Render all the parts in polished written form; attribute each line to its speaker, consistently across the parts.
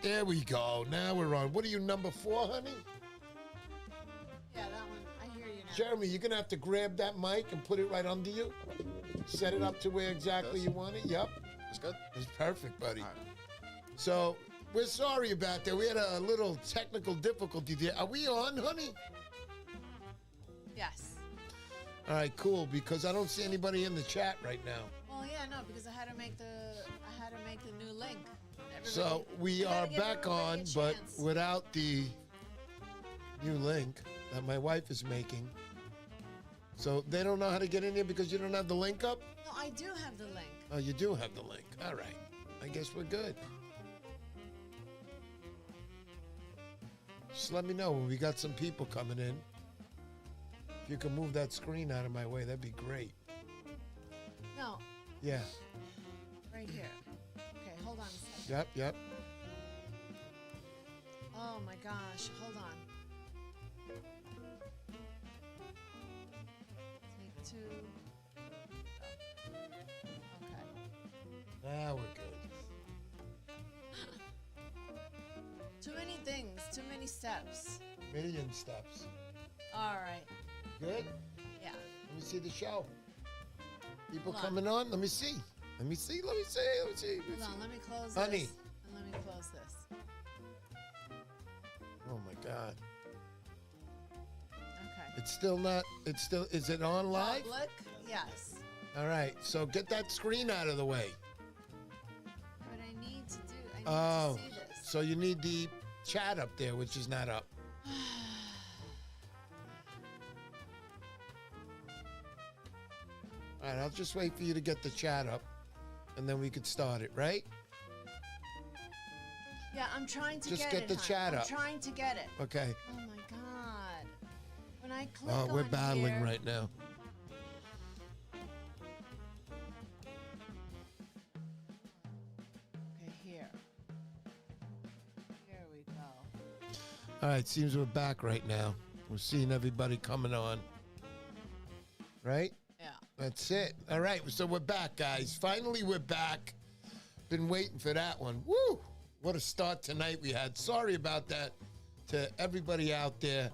Speaker 1: There we go. Now we're on. What are you, number 4, honey?
Speaker 2: Yeah, that one. I hear you now.
Speaker 1: Jeremy, you're going to have to grab that mic and put it right under you. Set it up to where exactly you want it. Yep.
Speaker 3: That's good.
Speaker 1: It's perfect, buddy.
Speaker 3: All right.
Speaker 1: So, we're sorry about that. We had a little technical difficulty there. Are we on, honey?
Speaker 2: Yes.
Speaker 1: All right, cool, because I don't see anybody in the chat right now.
Speaker 2: Well, yeah, no, because I had to make the new link.
Speaker 1: So we are back on, but without the new link that my wife is making. So they don't know how to get in here because you don't have the link up?
Speaker 2: No, I do have the link.
Speaker 1: Oh, you do have the link. All right. I guess we're good. Just let me know when we got some people coming in. If you can move that screen out of my way, that'd be great.
Speaker 2: No.
Speaker 1: Yeah.
Speaker 2: Right here. Okay, hold on a second.
Speaker 1: Yep.
Speaker 2: Oh my gosh, hold on. Take 2. Okay.
Speaker 1: Now we're good.
Speaker 2: Too many things, too many steps.
Speaker 1: Million steps.
Speaker 2: All right.
Speaker 1: Good?
Speaker 2: Yeah.
Speaker 1: Let me see the show. People
Speaker 2: Hold on.
Speaker 1: coming on? Let me see. Let me see.
Speaker 2: Hold on, let me close
Speaker 1: Honey.
Speaker 2: this. And let me close this.
Speaker 1: Oh my God.
Speaker 2: Okay.
Speaker 1: Is it on live?
Speaker 2: Public? Yes.
Speaker 1: All right, so get that screen out of the way.
Speaker 2: What I need to do, I need
Speaker 1: Oh,
Speaker 2: to see this.
Speaker 1: so you need the chat up there, which is not up. All right, I'll just wait for you to get the chat up, and then we could start it, right?
Speaker 2: Yeah, I'm trying to
Speaker 1: Just
Speaker 2: get
Speaker 1: get
Speaker 2: it.
Speaker 1: the chat
Speaker 2: I'm
Speaker 1: up.
Speaker 2: trying to get it.
Speaker 1: Okay.
Speaker 2: Oh my God. When I click
Speaker 1: Oh, we're
Speaker 2: on
Speaker 1: battling
Speaker 2: here,
Speaker 1: right now.
Speaker 2: Okay, here. Here we go.
Speaker 1: All right, seems we're back right now. We're seeing everybody coming on. Right?
Speaker 2: Yeah.
Speaker 1: That's it. All right, so we're back, guys. Finally, we're back. Been waiting for that one. Woo! What a start tonight we had. Sorry about that to everybody out there.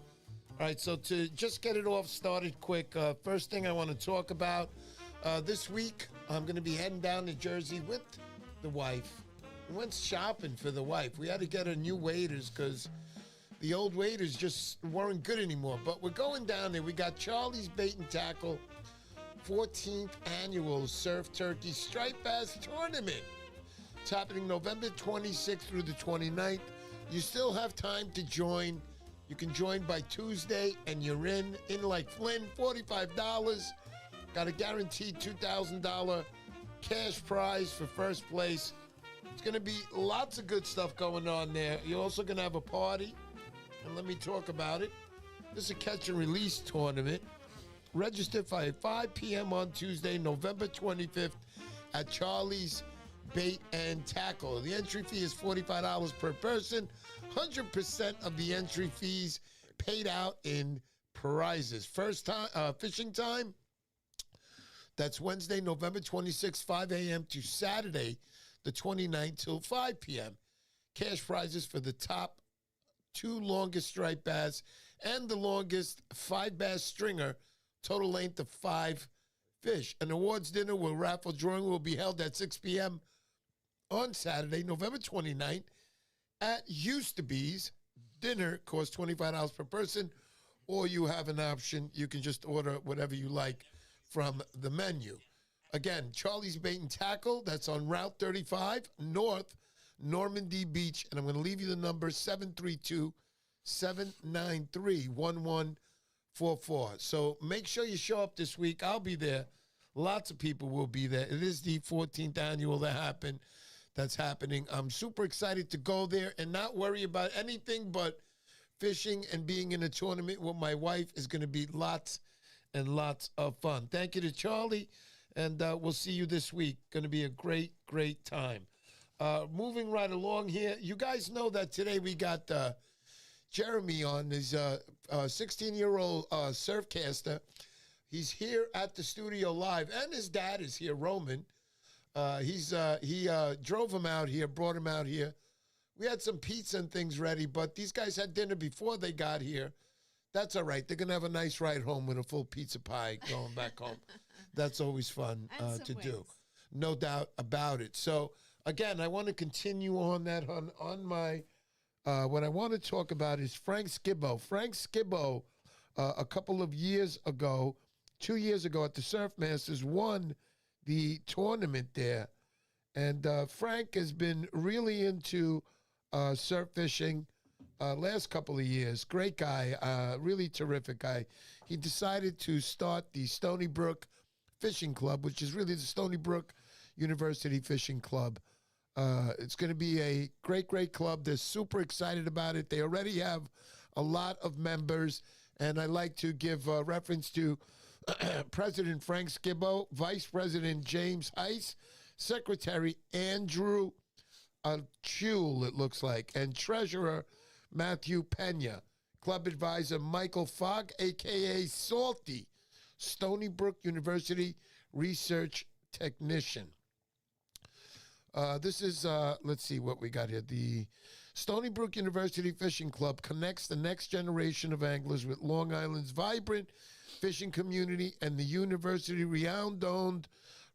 Speaker 1: All right, so to just get it off started quick, first thing I want to talk about, this week, I'm going to be heading down to Jersey with the wife. We went shopping for the wife. We had to get her new waders because the old waders just weren't good anymore. But we're going down there. We got Charlie's Bait and Tackle 14th Annual Surf Turkey Striped Bass Tournament. It's happening November 26th through the 29th. You still have time to join. You can join by Tuesday, and you're in like Flynn, $45. Got a guaranteed $2,000 cash prize for first place. It's going to be lots of good stuff going on there. You're also going to have a party, and let me talk about it. This is a catch and release tournament. Register by 5 p.m. on Tuesday, November 25th at Charlie's Bait and Tackle. The entry fee is $45 per person. 100% of the entry fees paid out in prizes. First time fishing time, that's Wednesday, November 26th, 5 a.m. to Saturday, the 29th till 5 p.m. Cash prizes for the top 2 longest striped bass and the longest 5 bass stringer, total length of 5 fish. An awards dinner with raffle drawing will be held at 6 p.m. on Saturday, November 29th at Used to Be's. Dinner costs $25 per person, or you have an option. You can just order whatever you like from the menu. Again, Charlie's Bait and Tackle, that's on Route 35 North, Normandy Beach, and I'm going to leave you the number 732-793-1144. So make sure you show up this week. I'll be there. Lots of people will be there. It is the 14th annual that's happening. I'm super excited to go there and not worry about anything but fishing and being in a tournament with my wife is going to be lots and lots of fun. Thank you to Charlie, and we'll see you this week. Going to be a great, great time. Moving right along here, you guys know that today we got Jeremy on, his 16-year-old Surfcaster. He's here at the studio live, and his dad is here, Roman. He drove him out here, brought him out here We had some pizza and things ready, but these guys had dinner before they got here. That's all right. They're going to have a nice ride home with a full pizza pie going back home. That's always fun to do. No doubt about it. So, again, I want to continue on that on my, what I want to talk about is Frank Skibbo. Frank Skibbo, a couple of years ago, 2 years ago at the Surfmasters, won the tournament there. And Frank has been really into surf fishing last couple of years. Great guy, really terrific guy. He decided to start the Stony Brook Fishing Club, which is really the Stony Brook University Fishing Club. It's going to be a great, great club. They're super excited about it. They already have a lot of members, and I like to give reference to President Frank Skibbo, Vice President James Heiss, Secretary Andrew Chule, it looks like, and Treasurer Matthew Pena, Club Advisor Michael Fogg, a.k.a. Salty, Stony Brook University Research Technician. This is, let's see what we got here. The Stony Brook University Fishing Club connects the next generation of anglers with Long Island's vibrant fishing community and the university renowned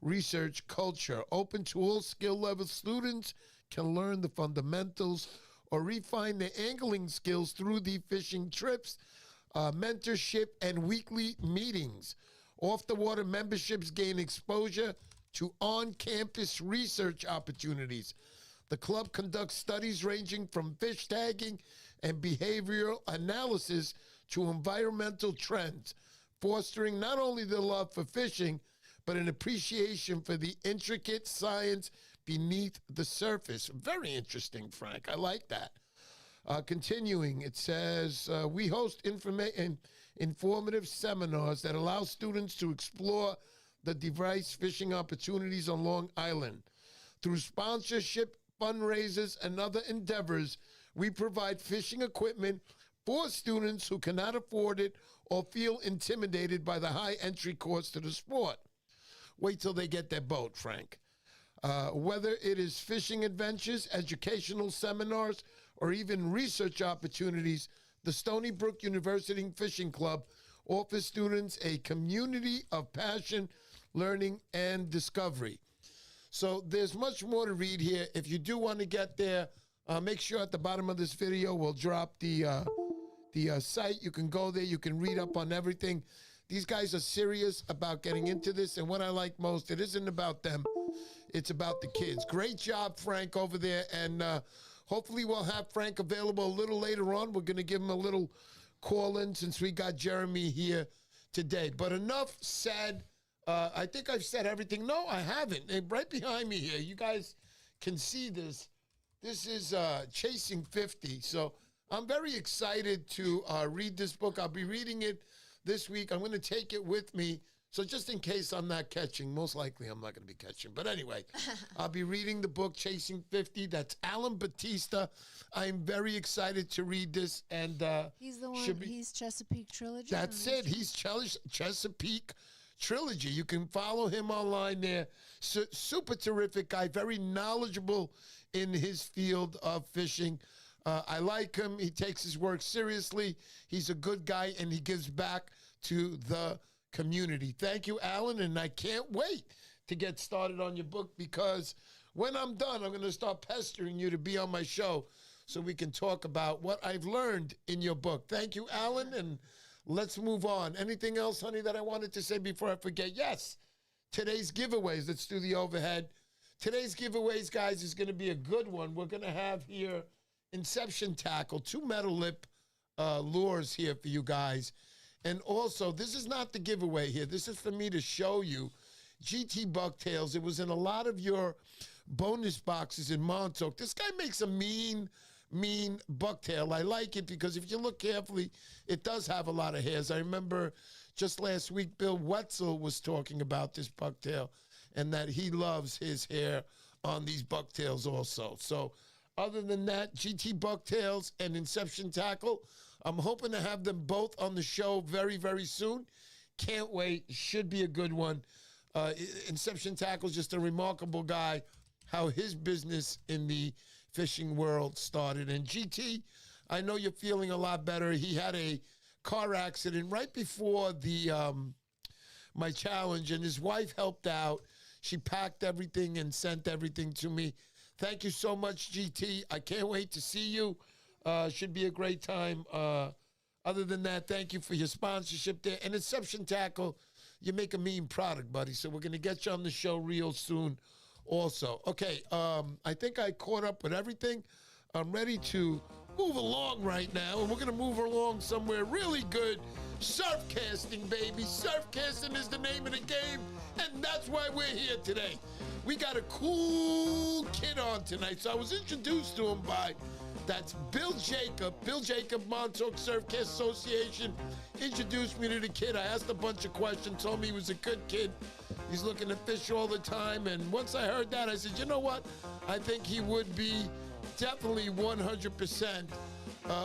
Speaker 1: research culture. Open to all skill level students can learn the fundamentals or refine their angling skills through the fishing trips, mentorship, and weekly meetings. Off-the-water memberships gain exposure to on-campus research opportunities. The club conducts studies ranging from fish tagging and behavioral analysis to environmental trends, fostering not only the love for fishing, but an appreciation for the intricate science beneath the surface. Very interesting, Frank. I like that. Continuing, it says, we host informative seminars that allow students to explore the diverse fishing opportunities on Long Island. Through sponsorship, fundraisers, and other endeavors, we provide fishing equipment for students who cannot afford it or feel intimidated by the high entry cost to the sport. Wait till they get their boat, Frank. Whether it is fishing adventures, educational seminars, or even research opportunities, the Stony Brook University Fishing Club offers students a community of passion, learning, and discovery. So there's much more to read here. If you do want to get there, make sure at the bottom of this video we'll drop the site. You can go there. You can read up on everything. These guys are serious about getting into this, and what I like most, it isn't about them. It's about the kids. Great job, Frank, over there, and hopefully we'll have Frank available a little later on. We're going to give him a little call-in since we got Jeremy here today. But enough said. I think I've said everything. No, I haven't. Right behind me here, you guys can see this. This is Chasing 50. So I'm very excited to read this book. I'll be reading it this week. I'm going to take it with me. So just in case I'm not catching, most likely I'm not going to be catching. But anyway, I'll be reading the book, Chasing 50. That's Alan Batista. I'm very excited to read this. And
Speaker 2: he's the one, he's Chesapeake Trilogy.
Speaker 1: That's it. He's Chesapeake Trilogy. You can follow him online there. Super terrific guy, very knowledgeable in his field of fishing. I like him. He takes his work seriously. He's a good guy, and he gives back to the community. Thank you, Alan, and I can't wait to get started on your book, because when I'm done, I'm going to start pestering you to be on my show so we can talk about what I've learned in your book. Thank you, Alan, and let's move on. Anything else, honey, that I wanted to say before I forget? Yes, today's giveaways. Let's do the overhead. Today's giveaways, guys, is going to be a good one. We're going to have here Inception Tackle, 2 metal lip lures here for you guys. And also, this is not the giveaway here. This is for me to show you GT Bucktails. It was in a lot of your bonus boxes in Montauk. This guy makes a mean bucktail. I like it because if you look carefully, it does have a lot of hairs. I remember just last week, Bill Wetzel was talking about this bucktail and that he loves his hair on these bucktails also. So other than that, GT Bucktails and Inception Tackle, I'm hoping to have them both on the show very, very soon. Can't wait. Should be a good one. Inception Tackle is just a remarkable guy, how his business in the fishing world started. And GT, I know you're feeling a lot better. He had a car accident right before the my challenge, and his wife helped out. She packed everything and sent everything to me. Thank you so much, GT. I can't wait to see you. Should be a great time. Other than that, thank you for your sponsorship there. And Inception Tackle, you make a mean product, buddy. So we're going to get you on the show real soon also. Okay, I think I caught up with everything. I'm ready to move along right now, and we're going to move along somewhere really good. Surfcasting, baby. Surfcasting is the name of the game, and that's why we're here today. We got a cool kid on tonight. So I was introduced to him by, that's Bill Jacob. Bill Jacob, Montauk Surfcast Association, introduced me to the kid. I asked a bunch of questions, told me he was a good kid. He's looking to fish all the time. And once I heard that, I said, you know what? I think he would be definitely 100%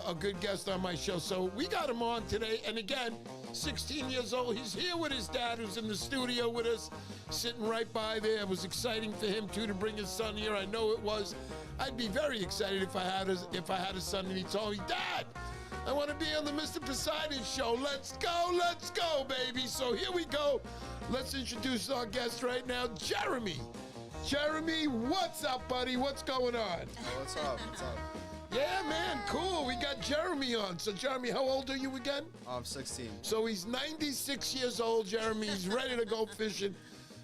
Speaker 1: a good guest on my show. So we got him on today. And again, 16 years old. He's here with his dad, who's in the studio with us, sitting right by there. It was exciting for him, too, to bring his son here. I know it was. I'd be very excited if I had a son and he told me, Dad, I want to be on the Mr. Poseidon show. Let's go, baby. So here we go. Let's introduce our guest right now, Jeremy. Jeremy, what's up, buddy? What's going on?
Speaker 3: Oh, what's up?
Speaker 1: Yeah, man, cool. We got Jeremy on. So, Jeremy, how old are you again?
Speaker 3: I'm 16.
Speaker 1: So he's 96 years old, Jeremy. He's ready to go fishing.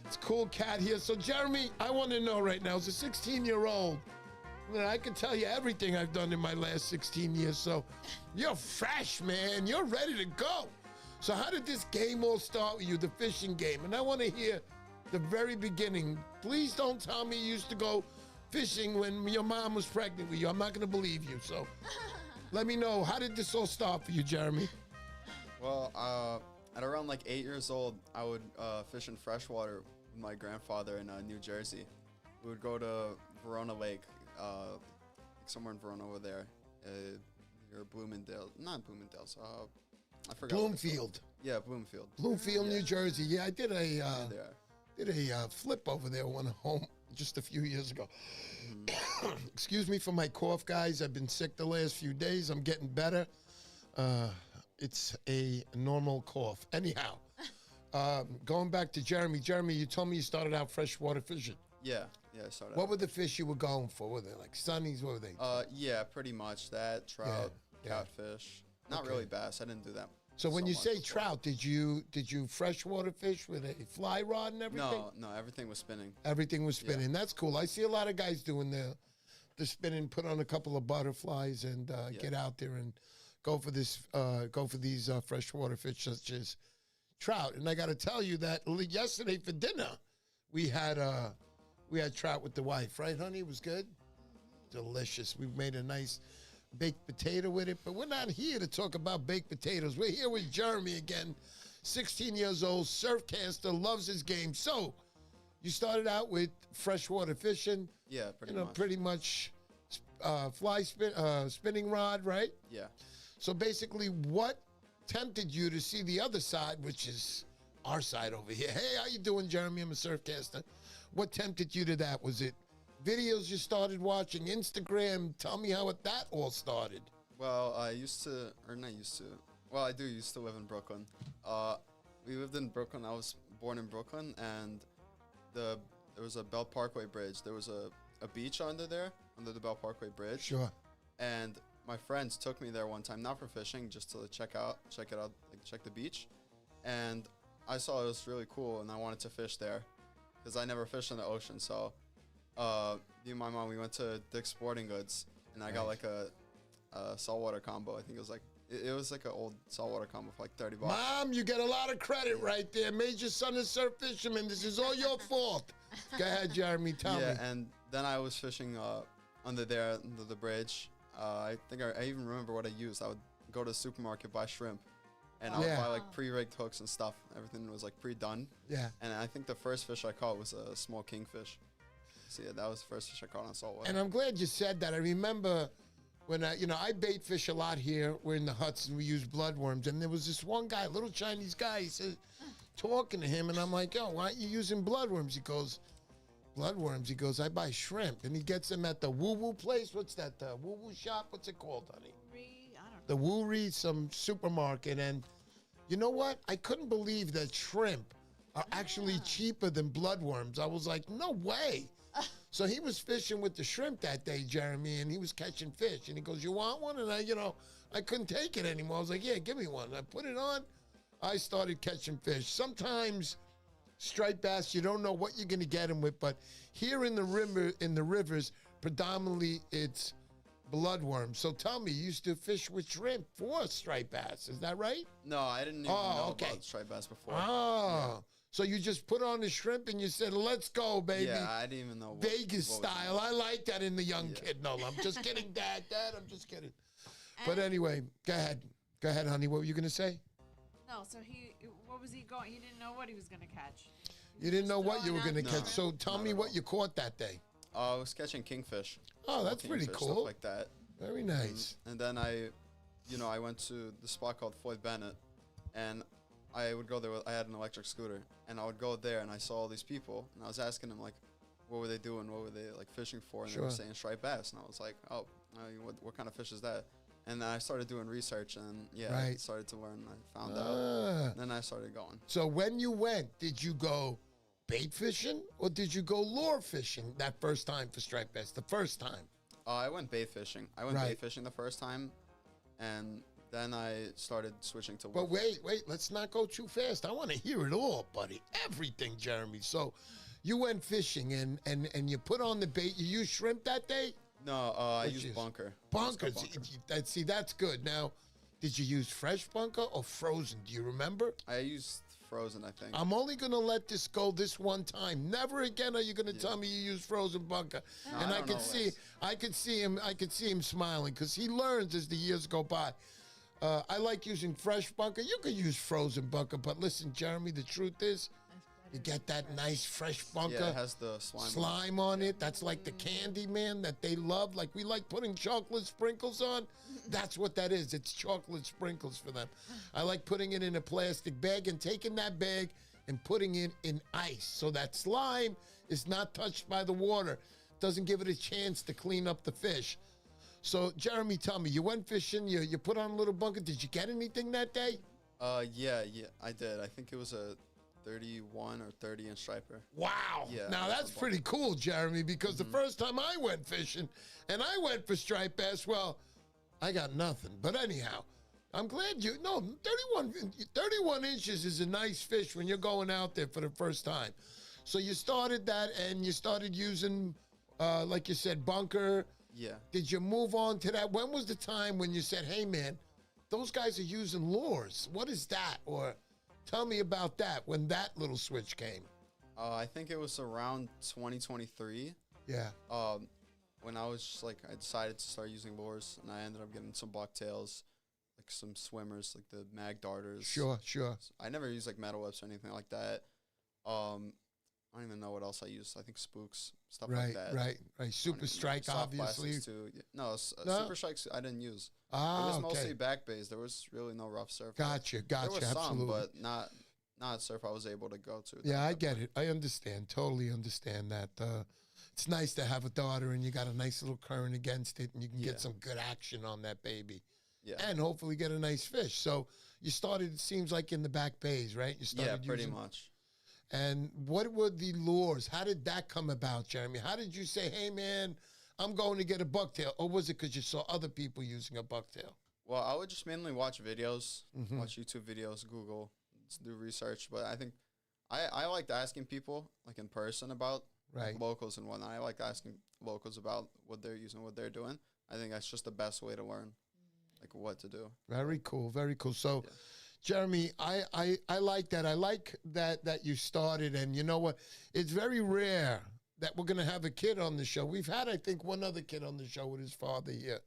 Speaker 1: It's a cool cat here. So, Jeremy, I want to know right now, as a 16-year-old, I can tell you everything I've done in my last 16 years. So you're fresh, man. You're ready to go. So how did this game all start with you, the fishing game? And I want to hear the very beginning. Please don't tell me you used to go fishing when your mom was pregnant with you. I'm not going to believe you. So let me know, how did this all start for you, Jeremy?
Speaker 3: Well, at around like 8 years old, I would fish in freshwater with my grandfather in New Jersey. We would go to Verona Lake, somewhere in Verona over there, near Bloomingdale. Not Bloomingdale's. I forgot.
Speaker 1: Bloomfield.
Speaker 3: Yeah, Bloomfield.
Speaker 1: Bloomfield, New Jersey. Yeah, I did a
Speaker 3: There.
Speaker 1: flip over there one home just a few years ago. Excuse me for my cough, guys. I've been sick the last few days. I'm getting better. It's a normal cough. Anyhow, going back to Jeremy. Jeremy, you told me you started out freshwater fishing.
Speaker 3: Yeah, I started.
Speaker 1: What were the fish you were going for? Were they like sunnies? What were they?
Speaker 3: Yeah, pretty much that. Trout,
Speaker 1: Yeah.
Speaker 3: catfish. Not
Speaker 1: Okay.
Speaker 3: really bass. I didn't do that.
Speaker 1: So when you
Speaker 3: much,
Speaker 1: say
Speaker 3: so-
Speaker 1: trout, did you freshwater fish with a fly rod and everything?
Speaker 3: No, everything was spinning.
Speaker 1: Everything was spinning. That's cool. I see a lot of guys doing the spinning, put on a couple of butterflies and get out there and go for these freshwater fish such as trout. And I got to tell you that yesterday for dinner we had trout with the wife, right, honey? It was good, delicious. We made a nice baked potato with it, but we're not here to talk about baked potatoes. We're here with Jeremy again, 16 years old, surfcaster, loves his game. So you started out with freshwater fishing.
Speaker 3: Yeah,
Speaker 1: Pretty much spinning rod, right?
Speaker 3: Yeah.
Speaker 1: So basically, what tempted you to see the other side, which is our side over here? Hey, how you doing, Jeremy? I'm a surfcaster. What tempted you to that? Was it videos you started watching, Instagram? Tell me how that all started.
Speaker 3: Well, I used to live in Brooklyn. We lived in Brooklyn. I was born in Brooklyn, and there was a Belt Parkway Bridge. There was a beach under the Belt Parkway Bridge.
Speaker 1: Sure.
Speaker 3: And my friends took me there one time, not for fishing, just to check it out, check the beach. And I saw it was really cool, and I wanted to fish there because I never fished in the ocean. So me and my mom, we went to Dick's Sporting Goods, and I got like a saltwater combo. I think it was like an old saltwater combo for like $30.
Speaker 1: Mom, you get a lot of credit right there. Made your son a surf fisherman. This is all your fault. Go ahead, Jeremy. Tell me.
Speaker 3: Yeah, and then I was fishing under the bridge. I think I even remember what I used. I would go to the supermarket, buy shrimp, and I would buy like pre-rigged hooks and stuff. Everything was like pre-done.
Speaker 1: Yeah.
Speaker 3: And I think the first fish I caught was a small kingfish. So yeah, that was the first fish I caught on saltwater.
Speaker 1: And I'm glad you said that. I remember when I bait fish a lot here. We're in the huts and we use bloodworms. And there was this one guy, little Chinese guy. He said, talking to him, and I'm like, yo, why aren't you using bloodworms? He goes, Bloodworms. He goes, I buy shrimp. And he gets them at the woo-woo place. What's that? The woo-woo shop? What's it called, honey?
Speaker 2: I don't know.
Speaker 1: The Woo-Ree, some supermarket. And you know what? I couldn't believe that shrimp are actually cheaper than bloodworms. I was like, no way. So he was fishing with the shrimp that day, Jeremy, and he was catching fish. And he goes, you want one? And I couldn't take it anymore. I was like, yeah, give me one. I put it on. I started catching fish. Sometimes striped bass, you don't know what you're going to get them with, but here in the rivers, predominantly it's bloodworms. So tell me, you used to fish with shrimp for striped bass. Is that right?
Speaker 3: No, I didn't even know about striped bass before.
Speaker 1: Oh. So you just put on the shrimp and you said, let's go, baby.
Speaker 3: Yeah, I didn't even know.
Speaker 1: Vegas style. I like that in the young kid. No, I'm just kidding, Dad. I'm just kidding. But anyway, go ahead. Go ahead, honey. What were you going to say?
Speaker 2: No, so what was he going? He didn't know what he was going to catch.
Speaker 1: You didn't know what you were going to
Speaker 3: No,
Speaker 1: catch. So tell me what you caught that day.
Speaker 3: I was catching kingfish.
Speaker 1: Oh, that's pretty
Speaker 3: Kingfish,
Speaker 1: cool.
Speaker 3: Stuff like that.
Speaker 1: Very nice.
Speaker 3: And then I went to the spot called Floyd Bennett, and I would go there. I had an electric scooter, and I would go there, and I saw all these people, and I was asking them, like, what were they doing? What were they, like, fishing for? And they were saying striped bass, and I was like, oh, what kind of fish is that? And then I started doing research, and I started to learn. I found out. And then I started going.
Speaker 1: So when you went, did you go bait fishing or did you go lure fishing that first time for striped bass? The first time?
Speaker 3: I went bait fishing. I went bait fishing the first time, and then I started switching to.
Speaker 1: But wait, let's not go too fast. I want to hear it all, buddy. Everything, Jeremy. So you went fishing and you put on the bait. You used shrimp that day?
Speaker 3: No, I used bunker.
Speaker 1: Bunker. See, that's good. Now, did you use fresh bunker or frozen? Do you remember?
Speaker 3: I used frozen, I think.
Speaker 1: I'm only going to let this go this one time. Never again are you going to tell me you use frozen bunker.
Speaker 3: No,
Speaker 1: and I could see him smiling because he learns as the years go by. I like using fresh bunker. You could use frozen bunker, but listen, Jeremy, the truth is, you get that nice fresh bunker.
Speaker 3: Yeah, it has the
Speaker 1: slime on it. That's like the candy, man, that they love. Like we like putting chocolate sprinkles on. That's what that is. It's chocolate sprinkles for them. I like putting it in a plastic bag and taking that bag and putting it in ice so that slime is not touched by the water. Doesn't give it a chance to clean up the fish. So, Jeremy, tell me, you went fishing, you put on a little bunker. Did you get anything that day?
Speaker 3: Yeah, I did. I think it was a 31 or 30 inch striper.
Speaker 1: Wow.
Speaker 3: Yeah.
Speaker 1: Now that's pretty cool, Jeremy, because the first time I went fishing and I went for striped bass, well, I got nothing. But anyhow, I'm glad 31 inches is a nice fish when you're going out there for the first time. So you started that and you started using, like you said, bunker.
Speaker 3: Yeah.
Speaker 1: Did you move on to that? When was the time when you said, hey, man, those guys are using lures? What is that? Or tell me about that, when that little switch came.
Speaker 3: I think it was around 2023.
Speaker 1: Yeah.
Speaker 3: When I was just like, I decided to start using lures, and I ended up getting some bucktails, like some swimmers, like the mag darters.
Speaker 1: Sure.
Speaker 3: I never used like metal whips or anything like that. I don't even know what else I used. I think spooks, stuff like that.
Speaker 1: Right. Super Strike,
Speaker 3: soft
Speaker 1: obviously.
Speaker 3: plastics too. No, Super Strikes I didn't use. It was mostly back bays. There was really no rough surf.
Speaker 1: Gotcha.
Speaker 3: There was
Speaker 1: Absolutely.
Speaker 3: some, but not surf I was able to go to.
Speaker 1: Yeah, I get it. I understand. Totally understand that. It's nice to have a daughter and you got a nice little current against it and you can get some good action on that baby.
Speaker 3: Yeah.
Speaker 1: And hopefully get a nice fish. So you started, it seems like, in the back bays, right? You started
Speaker 3: pretty much.
Speaker 1: And what were the lures? How did that come about, Jeremy? How did you say, hey, man, I'm going to get a bucktail? Or was it because you saw other people using a bucktail?
Speaker 3: Well, I would just mainly watch videos, watch YouTube videos, Google, do research. But I think I liked asking people, like in person, about like, locals and whatnot. I like asking locals about what they're using, what they're doing. I think that's just the best way to learn, like what to do.
Speaker 1: Very cool. Very cool. So, Jeremy, I like that. I like that you started. And you know what? It's very rare that we're going to have a kid on the show. We've had, I think, one other kid on the show with his father here.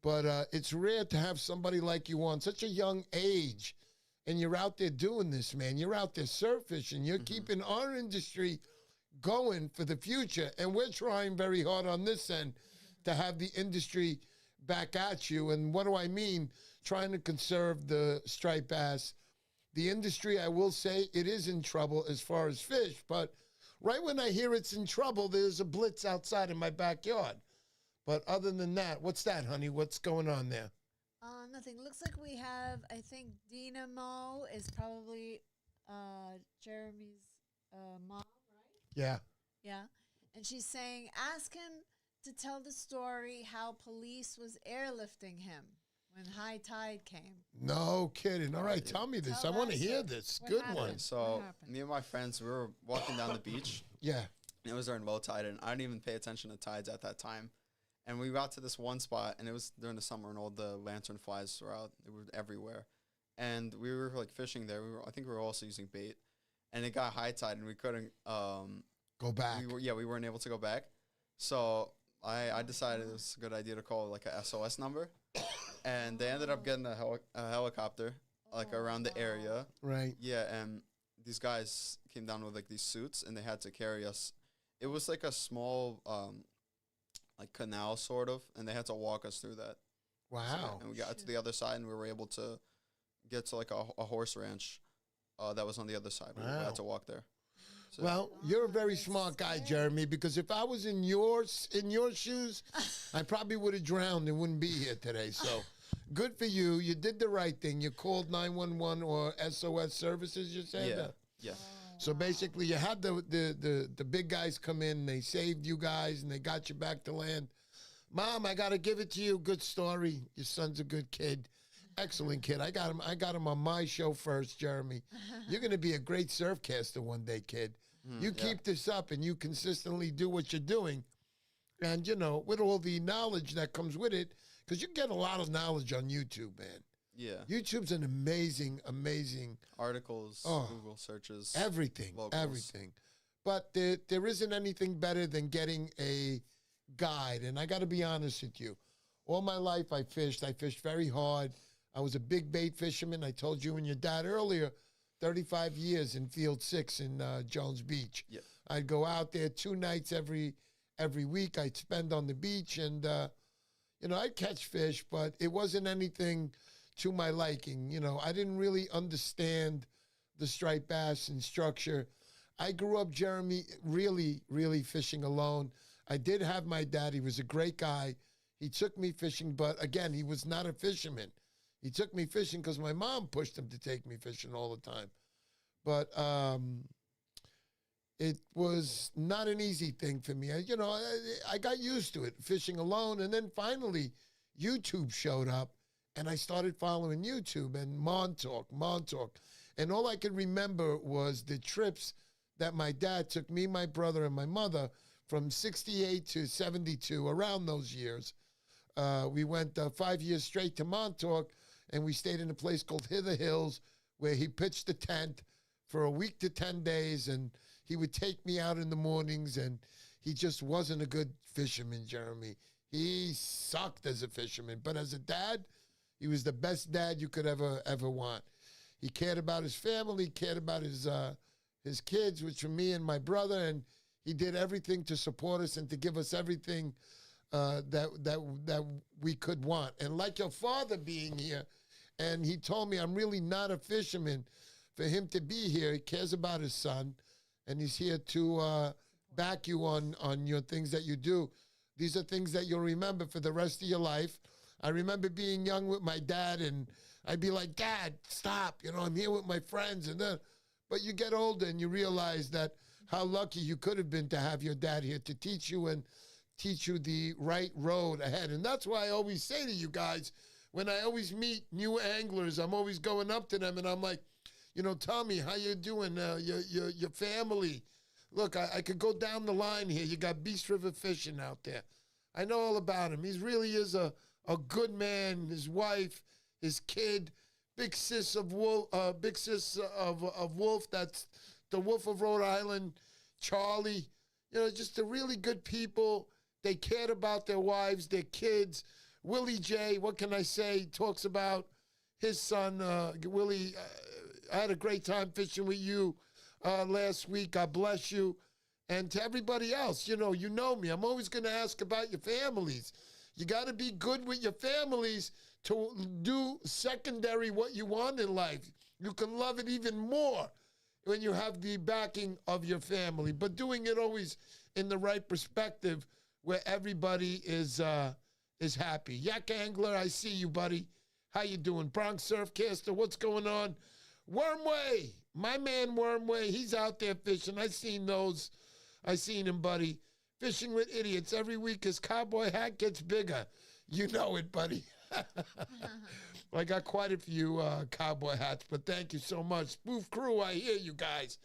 Speaker 1: But it's rare to have somebody like you on such a young age. And you're out there doing this, man. You're out there surf fishing. You're keeping our industry going for the future. And we're trying very hard on this end to have the industry back at you. And what do I mean? Trying to conserve the striped bass. The industry, I will say, it is in trouble as far as fish, but Right when I hear it's in trouble, there's a blitz outside in my backyard. But other than that, what's that, honey? What's going on there?
Speaker 2: Nothing. Looks like we have, I think Dynamo is probably Jeremy's mom, right?
Speaker 1: Yeah.
Speaker 2: Yeah. And she's saying, ask him to tell the story how police was airlifting him when high tide came.
Speaker 1: No kidding. All right, tell me this.
Speaker 2: Tell
Speaker 1: I want to
Speaker 2: that
Speaker 1: hear
Speaker 2: story.
Speaker 1: this.
Speaker 2: What
Speaker 1: Good
Speaker 2: happened?
Speaker 1: one.
Speaker 3: So
Speaker 2: What happened?
Speaker 3: me and my friends, we were walking down the beach.
Speaker 1: Yeah.
Speaker 3: And it was during low tide, and I didn't even pay attention to tides at that time. And we got to this one spot, and it was during the summer, and all the lantern flies were out. They were everywhere. And we were, like, fishing there. I think we were also using bait. And it got high tide, and we couldn't
Speaker 1: Go back.
Speaker 3: we weren't able to go back. So I decided it was a good idea to call, like, a SOS number. And they ended up getting a helicopter, like, around the area.
Speaker 1: Right.
Speaker 3: Yeah, and these guys came down with, like, these suits, and they had to carry us. It was, like, a small, like, canal, sort of, and they had to walk us through that.
Speaker 1: Wow.
Speaker 3: And we got to the other side, and we were able to get to, like, a horse ranch that was on the other side. We
Speaker 1: Wow.
Speaker 3: had to walk there. So
Speaker 1: Well, you're a very smart guy, Jeremy, because if I was in your shoes, I probably would have drowned and wouldn't be here today. So good for you. You did the right thing. You called 911 or SOS services, you said?
Speaker 3: yeah, yeah.
Speaker 1: So basically, you had the big guys come in, they saved you guys, and they got you back to land. Mom, I got to give it to you. Good story. Your son's a good kid. Excellent kid. I got him on my show first, Jeremy. You're going to be a great Surfcaster one day, kid. You keep this up, and you consistently do what you're doing. And, you know, with all the knowledge that comes with it, because you get a lot of knowledge on YouTube, man.
Speaker 3: Yeah.
Speaker 1: YouTube's an amazing, amazing
Speaker 3: Articles, Google searches.
Speaker 1: everything,
Speaker 3: locals.
Speaker 1: everything. But there isn't anything better than getting a guide. And I got to be honest with you. All my life I fished. I fished very hard. I was a big bait fisherman. I told you and your dad earlier, 35 years in Field 6 in Jones Beach.
Speaker 3: Yep.
Speaker 1: I'd go out there 2 nights every week. I'd spend on the beach, and, you know, I'd catch fish, but it wasn't anything to my liking. You know, I didn't really understand the striped bass and structure. I grew up, Jeremy, really, really fishing alone. I did have my dad. He was a great guy. He took me fishing, but again, he was not a fisherman. He took me fishing because my mom pushed him to take me fishing all the time. But it was not an easy thing for me. I got used to it, fishing alone. And then finally, YouTube showed up, and I started following YouTube and Montauk. And all I could remember was the trips that my dad took me, my brother, and my mother from 68 to 72, around those years. We went 5 years straight to Montauk, and we stayed in a place called Hither Hills, where he pitched a tent for a week to 10 days, and he would take me out in the mornings, and he just wasn't a good fisherman, Jeremy. He sucked as a fisherman, but as a dad, he was the best dad you could ever want. He cared about his family, cared about his kids, which were me and my brother, and he did everything to support us and to give us everything that we could want. And like your father being here, and he told me I'm really not a fisherman. For him to be here, he cares about his son, and he's here to back you on your things that you do. These are things that you'll remember for the rest of your life. I remember being young with my dad, and I'd be like, Dad, stop. You know, I'm here with my friends. But you get older, and you realize that how lucky you could have been to have your dad here to teach you and teach you the right road ahead. And that's why I always say to you guys, when I always meet new anglers, I'm always going up to them, and I'm like, you know, Tommy, how you doing? Your family. Look, I could go down the line here. You got Beast River Fishing out there. I know all about him. He really is a good man. His wife, his kid, big sis of Wolf. That's the Wolf of Rhode Island. Charlie. You know, just the really good people. They cared about their wives, their kids. Willie J, what can I say? Talks about his son, Willie. I had a great time fishing with you last week. God bless you. And to everybody else, you know me. I'm always going to ask about your families. You got to be good with your families to do secondary what you want in life. You can love it even more when you have the backing of your family, but doing it always in the right perspective where everybody is happy. Yak Angler, I see you, buddy. How you doing? Bronx Surfcaster, what's going on? Wormway, my man Wormway, he's out there fishing. I seen him, buddy. Fishing with idiots. Every week his cowboy hat gets bigger. You know it, buddy. I got quite a few cowboy hats, but thank you so much. Spoof Crew, I hear you guys.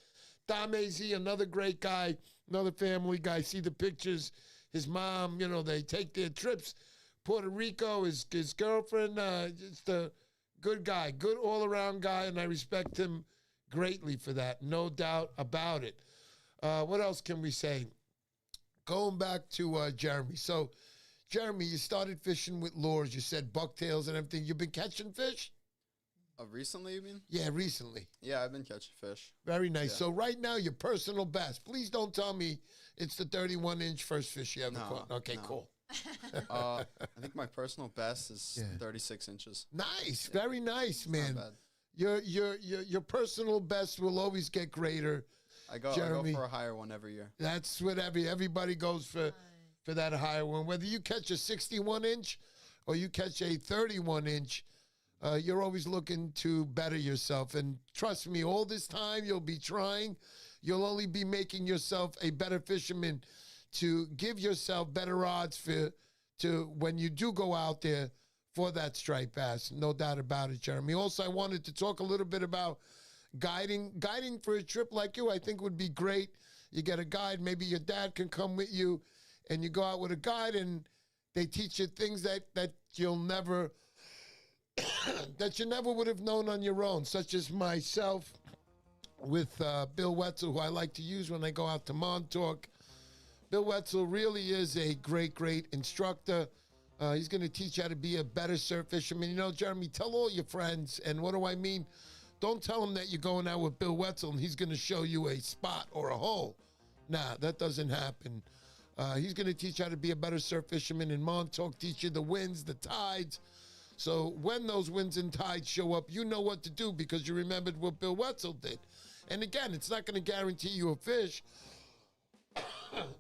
Speaker 1: Dom AZ, another great guy, another family guy. See the pictures. His mom, they take their trips. Puerto Rico, his girlfriend, just a good guy, good all-around guy, and I respect him greatly for that, no doubt about it. What else can we say? Going back to Jeremy. So, Jeremy, you started fishing with lures. You said bucktails and everything. You've been catching fish?
Speaker 3: Recently, you mean?
Speaker 1: Yeah, recently.
Speaker 3: Yeah, I've been catching fish.
Speaker 1: Very nice.
Speaker 3: Yeah.
Speaker 1: So right now, your personal best. Please don't tell me it's the 31-inch first fish you ever caught. Okay,
Speaker 3: no.
Speaker 1: cool.
Speaker 3: I think my personal best is 36 inches.
Speaker 1: Nice. Yeah. Very nice, man.
Speaker 3: Not bad.
Speaker 1: Your personal best will always get greater.
Speaker 3: I go for a higher one every year.
Speaker 1: That's what everybody goes for that higher one. Whether you catch a 61-inch or you catch a 31-inch, you're always looking to better yourself. And trust me, all this time you'll be trying. You'll only be making yourself a better fisherman to give yourself better odds to when you do go out there for that striped bass. No doubt about it, Jeremy. Also, I wanted to talk a little bit about guiding for a trip like you. I think would be great. You get a guide. Maybe your dad can come with you, and you go out with a guide, and they teach you things that you'll never that you never would have known on your own, such as myself with Bill Wetzel, who I like to use when I go out to Montauk. Bill Wetzel really is a great, great instructor. He's going to teach you how to be a better surf fisherman. Jeremy, tell all your friends, and what do I mean? Don't tell them that you're going out with Bill Wetzel and he's going to show you a spot or a hole. Nah, that doesn't happen. He's going to teach you how to be a better surf fisherman in Montauk, teach you the winds, the tides. So when those winds and tides show up, you know what to do because you remembered what Bill Wetzel did. And again, it's not going to guarantee you a fish.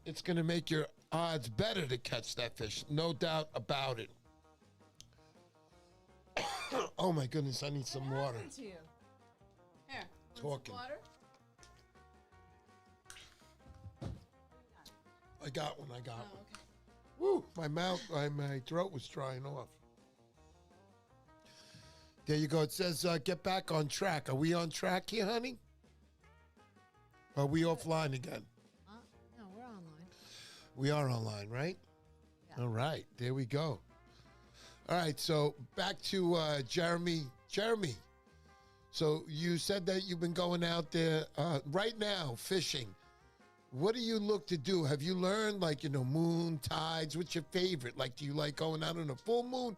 Speaker 1: It's going to make your odds better to catch that fish. No doubt about it. Oh, my goodness. I need some water.
Speaker 2: What happened to you? Here.
Speaker 1: Talking.
Speaker 2: Water?
Speaker 1: I got one.
Speaker 2: Oh,
Speaker 1: one.
Speaker 2: okay.
Speaker 1: Woo! My throat was drying off. There you go. It says, get back on track. Are we on track here, honey? Are we offline again?
Speaker 2: No, we're online.
Speaker 1: We are online, right?
Speaker 2: Yeah.
Speaker 1: All right. There we go. All right. So back to Jeremy. Jeremy, so you said that you've been going out there right now fishing. What do you look to do? Have you learned, moon, tides? What's your favorite? Do you like going out on a full moon?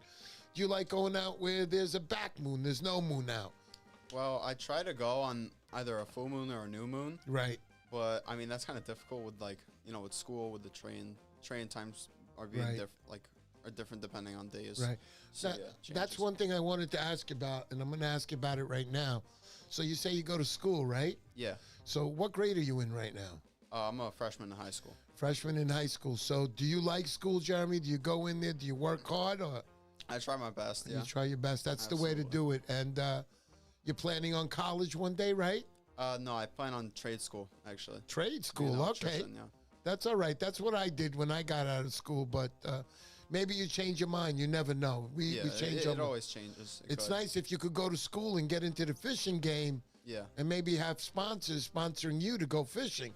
Speaker 1: Do you like going out where there's a back moon, there's no moon out?
Speaker 3: Well, I try to go on either a full moon or a new moon.
Speaker 1: Right.
Speaker 3: But, I mean, that's kind of difficult with, with school, with the train. Train times are being are different depending on days.
Speaker 1: Right.
Speaker 3: So,
Speaker 1: that's one thing I wanted to ask about, and I'm going to ask you about it right now. So you say you go to school, right?
Speaker 3: Yeah.
Speaker 1: So what grade are you in right now?
Speaker 3: I'm a freshman in high school.
Speaker 1: Freshman in high school. So do you like school, Jeremy? Do you go in there? Do you work hard? Or
Speaker 3: I try my best, yeah.
Speaker 1: You try your best. That's
Speaker 3: Absolutely.
Speaker 1: the way to do it. And you're planning on college one day, right?
Speaker 3: No, I plan on trade school, actually.
Speaker 1: Trade school, okay.
Speaker 3: Yeah.
Speaker 1: That's all right. That's what I did when I got out of school. But maybe you change your mind. You never know. We change
Speaker 3: it always changes.
Speaker 1: It's nice if you could go to school and get into the fishing game.
Speaker 3: Yeah.
Speaker 1: And maybe have sponsors sponsoring you to go fishing.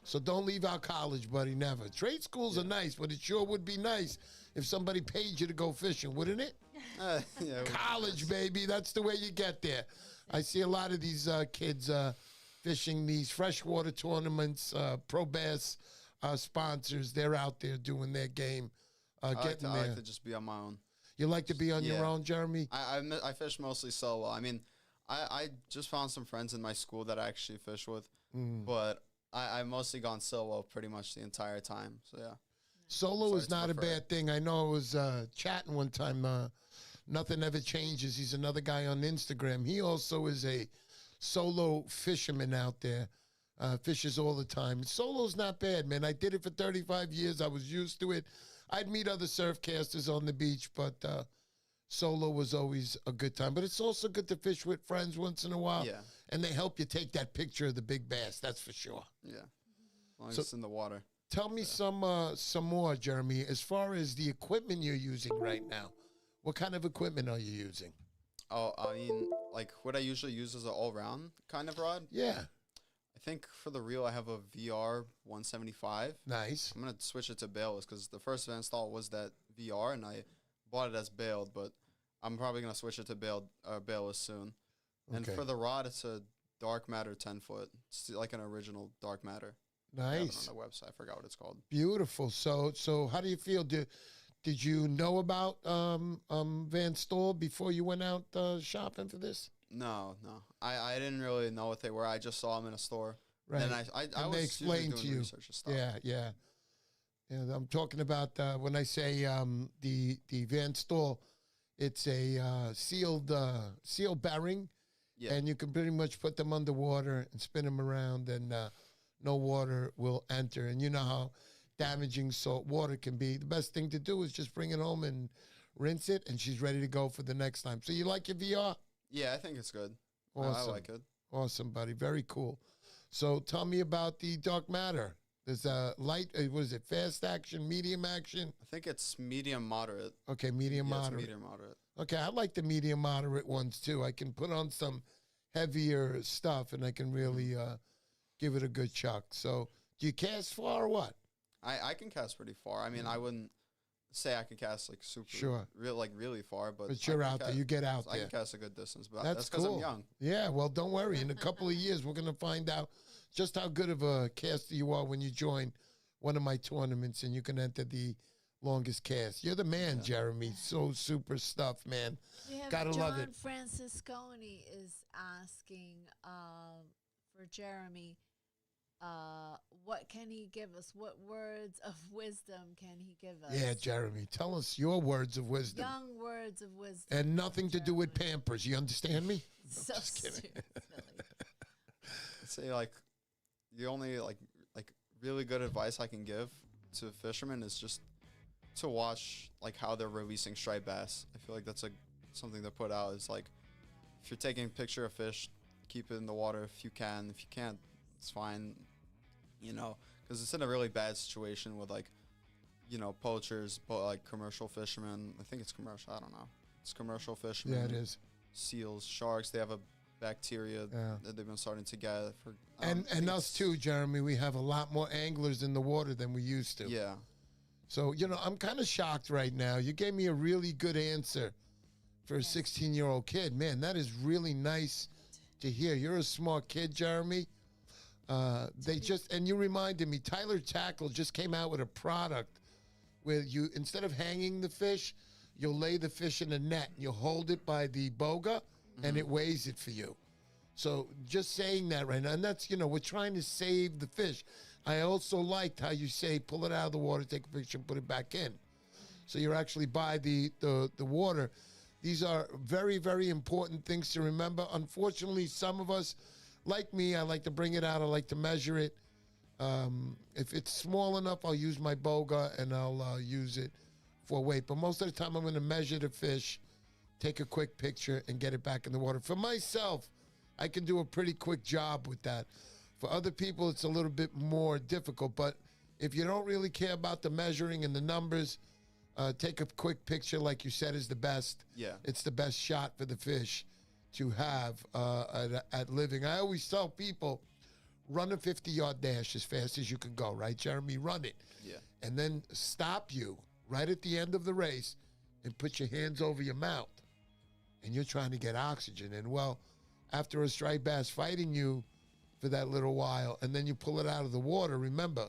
Speaker 1: So don't leave out college, buddy, never. Trade schools are nice, but it sure would be nice if somebody paid you to go fishing, wouldn't it? College, baby, that's the way you get there. I see a lot of these kids fishing these freshwater tournaments, pro bass sponsors. They're out there doing their game, getting
Speaker 3: I
Speaker 1: there.
Speaker 3: like to just be on my own.
Speaker 1: You like to be on your own, Jeremy?
Speaker 3: I fish mostly solo. I mean, I just found some friends in my school that I actually fish with, but I've mostly gone solo pretty much the entire time. So, yeah.
Speaker 1: Solo is not a bad thing. I know I was chatting one time. Nothing Ever Changes. He's another guy on Instagram. He also is a solo fisherman out there. Fishes all the time. And solo's not bad, man. I did it for 35 years. I was used to it. I'd meet other surfcasters on the beach, but solo was always a good time. But it's also good to fish with friends once in a while.
Speaker 3: Yeah.
Speaker 1: And they help you take that picture of the big bass, that's for sure.
Speaker 3: Yeah. As long as it's in the water.
Speaker 1: Tell me some more, Jeremy, as far as the equipment you're using right now. What kind of equipment are you using?
Speaker 3: Oh, I mean, like what I usually use is an all-round kind of rod.
Speaker 1: Yeah.
Speaker 3: I think for the reel, I have a VR 175.
Speaker 1: Nice.
Speaker 3: I'm going to switch it to bailless because the first install was that VR, and I bought it as bailed, but I'm probably going to switch it to bailless soon. And
Speaker 1: Okay.
Speaker 3: for the rod, it's a dark matter 10-foot. It's like an original dark matter. I have it
Speaker 1: Nice.
Speaker 3: on the website. I forgot what it's called.
Speaker 1: Beautiful. So how do you feel? Did you know about Van Stoll before you went out shopping for this?
Speaker 3: No. I didn't really know what they were. I just saw them in a store.
Speaker 1: Right.
Speaker 3: And I
Speaker 1: And
Speaker 3: was
Speaker 1: they
Speaker 3: usually
Speaker 1: explained
Speaker 3: doing
Speaker 1: to you.
Speaker 3: research and stuff.
Speaker 1: Yeah. I'm talking about when I say the Van Stoll, it's a sealed bearing,
Speaker 3: Yeah.
Speaker 1: and you can pretty much put them underwater and spin them around, and no water will enter. And you know how damaging salt water can be. The best thing to do is just bring it home and rinse it, and she's ready to go for the next time. So you like your VR?
Speaker 3: Yeah, I think it's good. I
Speaker 1: Awesome.
Speaker 3: like it.
Speaker 1: Awesome, buddy. Very cool. So tell me about the dark matter. There's a light, what is it, fast action, medium action?
Speaker 3: I think it's medium moderate.
Speaker 1: Okay, medium
Speaker 3: Yeah, it's
Speaker 1: moderate.
Speaker 3: medium moderate.
Speaker 1: Okay, I like the medium moderate ones too. I can put on some heavier stuff and I can really give it a good chuck. So do you cast far or what?
Speaker 3: I can cast pretty far. I mean, I wouldn't say I can cast like super,
Speaker 1: Sure.
Speaker 3: really far, but
Speaker 1: But you're out there, you get out
Speaker 3: I
Speaker 1: there.
Speaker 3: can cast a good distance, but
Speaker 1: That's
Speaker 3: that's because
Speaker 1: cool.
Speaker 3: I'm young.
Speaker 1: Yeah, well, don't worry. In a couple of years, we're going to find out just how good of a caster you are when you join one of my tournaments and you can enter the longest cast. You're the man, Jeremy. So super stuff, man.
Speaker 2: We have
Speaker 1: Gotta love it.
Speaker 2: John Francisconi is asking for Jeremy, what can he give us? What words of wisdom can he give us?
Speaker 1: Yeah, Jeremy, tell us your words of wisdom.
Speaker 2: Young words of wisdom.
Speaker 1: And nothing to do with
Speaker 2: Jeremy.
Speaker 1: Pampers. You understand me?
Speaker 2: So
Speaker 1: just kidding.
Speaker 2: stupid.
Speaker 3: I'd say like the only like really good advice I can give to fishermen is just to watch like how they're releasing striped bass. I feel like that's something to put out. Is like if you're taking a picture of fish, keep it in the water if you can. If you can't, it's fine. You know, because it's in a really bad situation with like, you know, poachers, but like commercial fishermen. I think it's commercial. I don't know. It's commercial fishermen.
Speaker 1: Yeah, it is.
Speaker 3: Seals, sharks. They have a bacteria
Speaker 1: Yeah.
Speaker 3: that they've been starting to get for.
Speaker 1: And
Speaker 3: I think
Speaker 1: us
Speaker 3: it's-
Speaker 1: too, Jeremy. We have a lot more anglers in the water than we used to.
Speaker 3: Yeah.
Speaker 1: So, you know, I'm kind of shocked right now. You gave me a really good answer for a 16-year-old kid. Man, that is really nice to hear. You're a smart kid, Jeremy. And you reminded me, Tyler Tackle just came out with a product where you, instead of hanging the fish, you'll lay the fish in a net. You'll hold it by the boga, and it weighs it for you. So just saying that right now, and that's, you know, we're trying to save the fish. I also liked how you say, pull it out of the water, take a picture, and put it back in. So you're actually by the water. These are very, very important things to remember. Unfortunately, some of us, like me, I like to bring it out. I like to measure it. If it's small enough, I'll use my boga and I'll use it for weight. But most of the time, I'm going to measure the fish, take a quick picture, and get it back in the water. For myself, I can do a pretty quick job with that. For other people, it's a little bit more difficult. But if you don't really care about the measuring and the numbers, take a quick picture, like you said, is the best.
Speaker 3: Yeah.
Speaker 1: It's the best shot for the fish to have at living. I always tell people, run a 50-yard dash as fast as you can go, right, Jeremy? Run it.
Speaker 3: Yeah.
Speaker 1: And then stop you right at the end of the race and put your hands over your mouth. And you're trying to get oxygen. And, well, after a striped bass fighting you for that little while, and then you pull it out of the water, remember,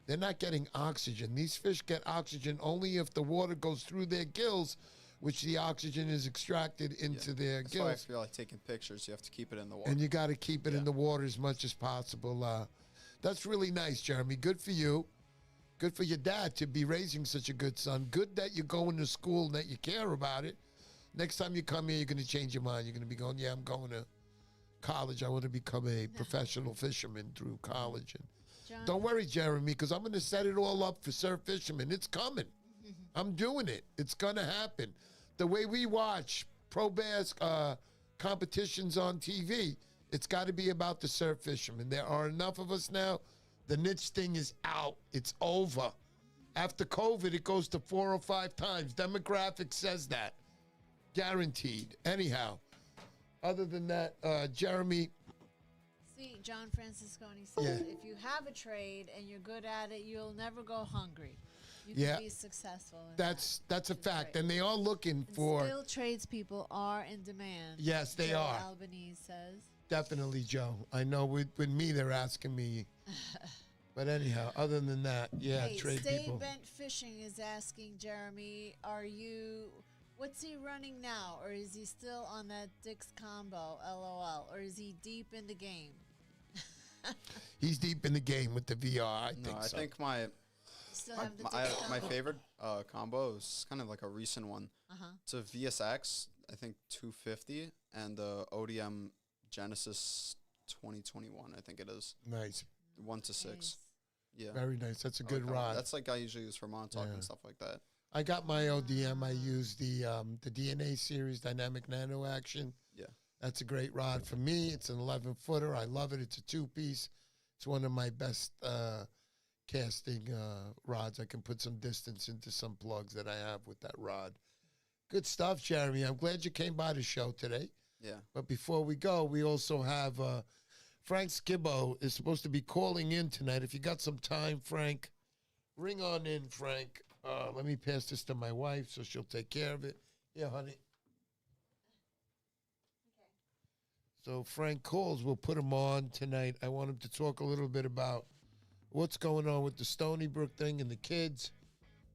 Speaker 1: they're not getting oxygen. These fish get oxygen only if the water goes through their gills, which the oxygen is extracted into their
Speaker 3: That's why I
Speaker 1: gills.
Speaker 3: feel like taking pictures, you have to keep it in the water.
Speaker 1: And you got to keep it in the water as much as possible. That's really nice, Jeremy. Good for you. Good for your dad to be raising such a good son. Good that you're going to school and that you care about it. Next time you come here, you're going to change your mind. You're going to be going, yeah, I'm going to college. I want to become a professional fisherman through college. And
Speaker 2: John,
Speaker 1: don't worry, Jeremy, because I'm going to set it all up for Surf Fisherman. It's coming. I'm doing it. It's going to happen. The way we watch pro bass competitions on TV, it's got to be about the surf fishermen. There are enough of us now. The niche thing is out. It's over. After COVID, it goes to 4 or 5 times. Demographic says that. Guaranteed. Anyhow, other than that, Jeremy.
Speaker 2: see, John Francisconi says,
Speaker 1: Yeah.
Speaker 2: if you have a trade and you're good at it, you'll never go hungry. You
Speaker 1: Yeah.
Speaker 2: can be successful in
Speaker 1: That's a
Speaker 2: which is
Speaker 1: fact.
Speaker 2: great.
Speaker 1: And they are looking
Speaker 2: And
Speaker 1: for,
Speaker 2: skilled tradespeople are in demand.
Speaker 1: yes, they
Speaker 2: Joe
Speaker 1: are.
Speaker 2: Albanese says.
Speaker 1: Definitely, Joe. I know with me, they're asking me. But anyhow, other than that, yeah,
Speaker 2: Hey,
Speaker 1: trade
Speaker 2: Stay
Speaker 1: people.
Speaker 2: Bent Fishing is asking Jeremy, what's he running now? Or is he still on that Dick's combo, LOL? Or is he deep in the game?
Speaker 1: He's deep in the game with the VR. I
Speaker 3: No,
Speaker 1: think
Speaker 3: I
Speaker 1: so.
Speaker 3: think my
Speaker 2: You still have the
Speaker 3: my,
Speaker 2: Dick's
Speaker 3: my
Speaker 2: combo?
Speaker 3: favorite combo is kind of like a recent one.
Speaker 2: Uh-huh.
Speaker 3: It's a VSX, I think 250, and the ODM Genesis 2021, I think it is.
Speaker 1: Nice.
Speaker 3: 1 to 6.
Speaker 2: Nice.
Speaker 3: Yeah.
Speaker 1: Very nice. That's a
Speaker 3: I
Speaker 1: good
Speaker 3: like that one.
Speaker 1: rod.
Speaker 3: That's like I usually use for Montauk
Speaker 1: Yeah.
Speaker 3: and stuff like that.
Speaker 1: I got my ODM. I use the DNA series, Dynamic Nano Action.
Speaker 3: Yeah.
Speaker 1: That's a great rod for me. It's an 11-footer. I love it. It's a 2-piece. It's one of my best casting rods. I can put some distance into some plugs that I have with that rod. Good stuff, Jeremy. I'm glad you came by the show today.
Speaker 3: Yeah.
Speaker 1: But before we go, we also have Frank Skibbo is supposed to be calling in tonight. If you got some time, Frank, ring on in, Frank. Let me pass this to my wife so she'll take care of it. Yeah, honey. So Frank calls. We'll put him on tonight. I want him to talk a little bit about what's going on with the Stony Brook thing and the kids.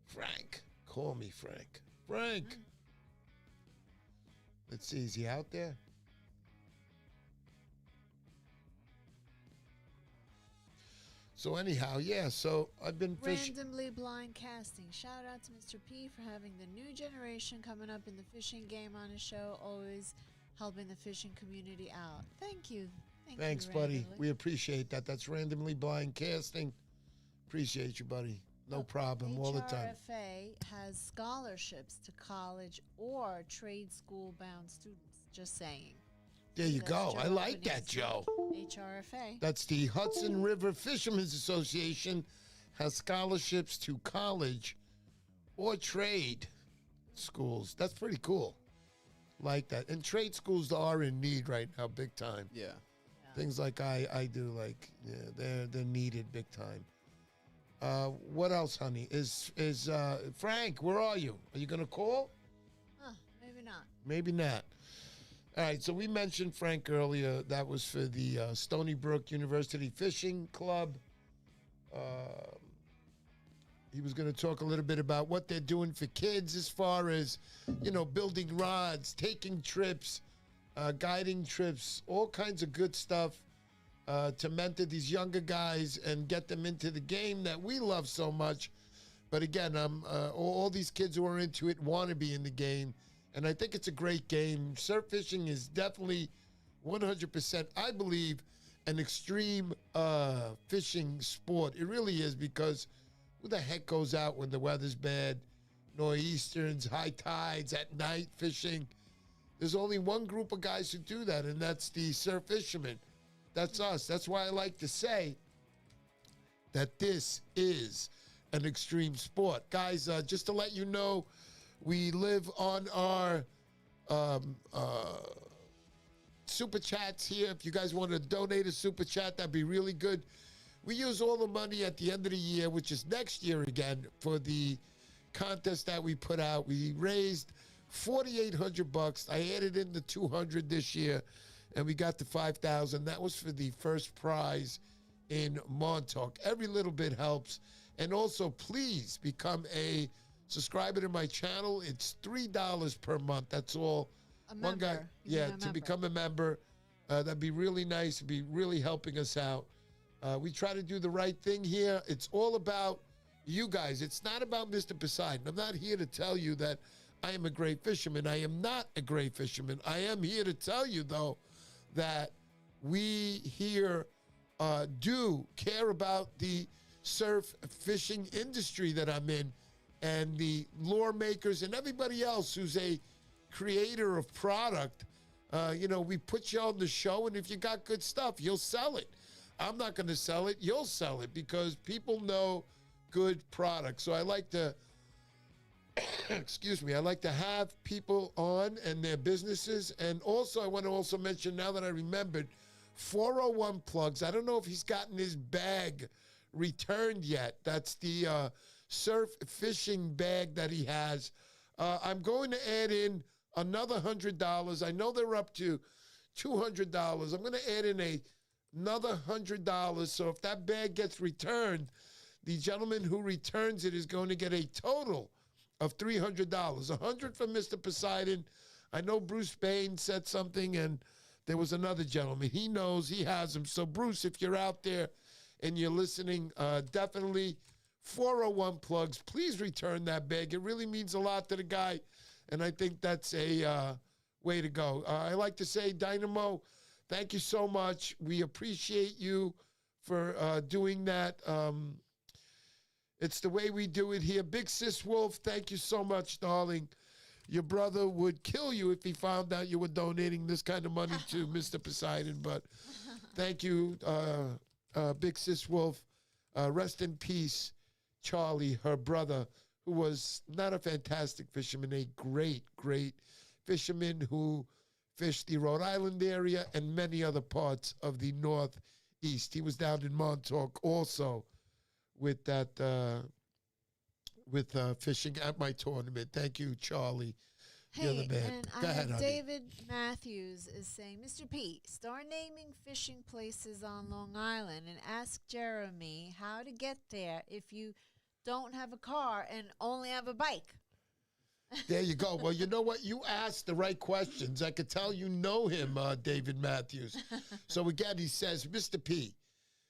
Speaker 1: Frank, call me, Frank. Frank. Let's see. Is he out there? So anyhow, yeah. So I've been fishing.
Speaker 2: Randomly Blind Casting. Shout out to Mr. P for having the new generation coming up in the fishing game on his show, always helping the fishing community out. Thank you.
Speaker 1: Thanks,
Speaker 2: you,
Speaker 1: buddy.
Speaker 2: Randomly.
Speaker 1: We appreciate that. That's Randomly Blind Casting. Appreciate you, buddy. No problem. All the time.
Speaker 2: HRFA has scholarships to college or trade school bound students. Just saying.
Speaker 1: There you
Speaker 2: That's
Speaker 1: go.
Speaker 2: Joe
Speaker 1: I like that,
Speaker 2: Albanese.
Speaker 1: Joe.
Speaker 2: HRFA.
Speaker 1: That's the Hudson River Fishermen's Association has scholarships to college or trade schools. That's pretty cool. Like that. And trade schools are in need right now, big time.
Speaker 3: Yeah.
Speaker 1: Things like I do, like, yeah, they're needed big time. What else, honey? Is Frank, where are you? Are you going to call?
Speaker 2: Maybe not.
Speaker 1: Maybe not. All right, so we mentioned Frank earlier. That was for the Stony Brook University Fishing Club. He was going to talk a little bit about what they're doing for kids as far as, building rods, taking trips, guiding trips, all kinds of good stuff to mentor these younger guys and get them into the game that we love so much. But again, all these kids who are into it want to be in the game. And I think it's a great game. Surf fishing is definitely 100%, I believe, an extreme fishing sport. It really is, because who the heck goes out when the weather's bad? Nor'easters, high tides, at night fishing. There's only one group of guys who do that, and that's the surf fishermen. That's us. That's why I like to say that this is an extreme sport. Guys, just to let you know, we live on our super chats here. If you guys want to donate a super chat, that'd be really good. We use all the money at the end of the year, which is next year again, for the contest that we put out. We raised $4,800. I added in the $200 this year, and we got the $5,000. That was for the first prize in Montauk. Every little bit helps. And also, please become a subscriber to my channel. It's $3 per month. That's all. One guy, to become a member. That'd be really nice. It'd be really helping us out. We try to do the right thing here. It's all about you guys. It's not about Mr. Poseidon. I'm not here to tell you that I am a great fisherman. I am not a great fisherman. I am here to tell you, though, that we here do care about the surf fishing industry that I'm in, and the lawmakers and everybody else who's a creator of product. We put you on the show, and if you got good stuff, you'll sell it. I'm not going to sell it. You'll sell it because people know good products. So I like to, excuse me, I like to have people on and their businesses. And also, I want to also mention, now that I remembered, 401 Plugs. I don't know if he's gotten his bag returned yet. That's the surf fishing bag that he has. I'm going to add in another $100. I know they're up to $200. I'm going to add in another $100. So if that bag gets returned, the gentleman who returns it is going to get a total of $300. $100 for Mr. Poseidon. I know Bruce Bain said something, and there was another gentleman. He knows, he has them. So Bruce, if you're out there and you're listening, definitely 401 Plugs. Please return that bag. It really means a lot to the guy, and I think that's a way to go. I like to say, Dynamo, thank you so much. We appreciate you for doing that. It's the way we do it here. Big Sis Wolf, thank you so much, darling. Your brother would kill you if he found out you were donating this kind of money to Mr. Poseidon, but thank you, Big Sis Wolf. Rest in peace, Charlie, her brother, who was not a fantastic fisherman, a great, great fisherman who fished the Rhode Island area and many other parts of the Northeast. He was down in Montauk also with that, fishing at my tournament. Thank you, Charlie. You're the man.
Speaker 2: And
Speaker 1: Go
Speaker 2: I
Speaker 1: ahead,
Speaker 2: have
Speaker 1: honey.
Speaker 2: David Matthews is saying, Mr. P, start naming fishing places on Long Island and ask Jeremy how to get there if you don't have a car and only have a bike.
Speaker 1: There you go. Well, you know what? You asked the right questions. I could tell you know him, David Matthews. So again, he says, Mr. P,